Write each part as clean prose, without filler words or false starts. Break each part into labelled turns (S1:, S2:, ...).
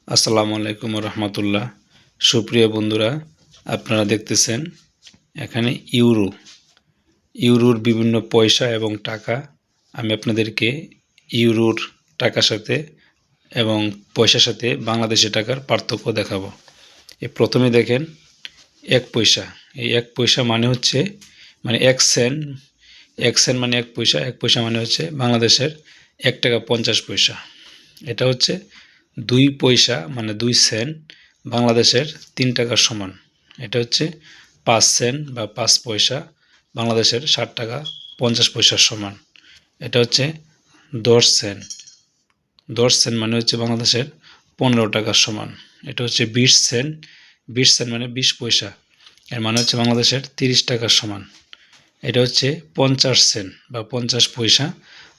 S1: আসসালামু আলাইকুম রহমতুল্লাহ। সুপ্রিয় বন্ধুরা, আপনারা দেখতেছেন এখানে ইউরোর বিভিন্ন পয়সা এবং টাকা। আমি আপনাদেরকে ইউরোর টাকার সাথে এবং পয়সার সাথে বাংলাদেশি টাকার পার্থক্য দেখাবো। প্রথমে দেখেন 1 পয়সা। এই 1 পয়সা মানে হচ্ছে এক সেন্ট। 1 সেন্ট মানে 1 পয়সা। 1 পয়সা মানে হচ্ছে বাংলাদেশের 1 টাকা 50 পয়সা। এটা হচ্ছে 2 পয়সা মানে 2 সেন্ট, বাংলাদেশের 3 টাকার সমান। এটা হচ্ছে 5 সেন্ট বা 5 পয়সা, বাংলাদেশের 60 টাকা 50 পয়সার সমান। এটা হচ্ছে 10 সেন্ট। 10 সেন্ট মানে হচ্ছে বাংলাদেশের 15 টাকার সমান। এটা হচ্ছে 20 সেন্ট। 20 সেন্ট মানে 20 পয়সা, এর মানে হচ্ছে বাংলাদেশের 30 টাকার সমান। এটা হচ্ছে 50 সেন্ট বা 50 পয়সা,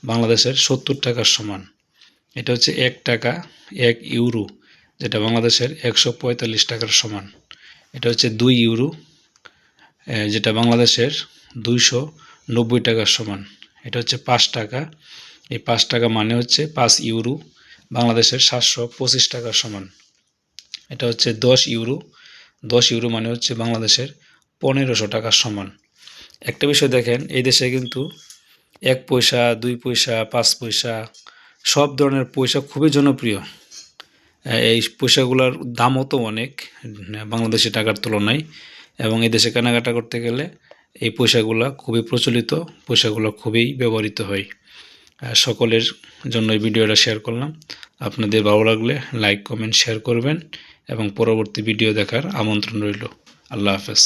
S1: বাংলাদেশের 70 টাকার সমান। এটা হচ্ছে 1 টাকা 1 ইউরো, যেটা বাংলাদেশের 145 টাকার সমান। এটা হচ্ছে 2 ইউরো, যেটা বাংলাদেশের 290 টাকার সমান। এটা হচ্ছে 5 টাকা। এই 5 টাকা মানে হচ্ছে 5 ইউরো, বাংলাদেশের 725 টাকার সমান। এটা হচ্ছে 10 ইউরো। 10 ইউরো মানে হচ্ছে বাংলাদেশের 1500 টাকার সমান। একটা বিষয় দেখেন, এই দেশে কিন্তু 1 পয়সা 2 পয়সা 5 পয়সা সব ধরনের পয়সা খুবই জনপ্রিয়। এই পয়সাগুলোর দামও তো অনেক বাংলাদেশি টাকার তুলনায়, এবং এই দেশে কেনাকাটা করতে গেলে এই পয়সাগুলো খুবই প্রচলিত, পয়সাগুলো খুবই ব্যবহৃত হয়। সকলের জন্য এই ভিডিওটা শেয়ার করলাম। আপনাদের ভালো লাগলে লাইক কমেন্ট শেয়ার করবেন এবং পরবর্তী ভিডিও দেখার আমন্ত্রণ রইল। আল্লাহ হাফেজ।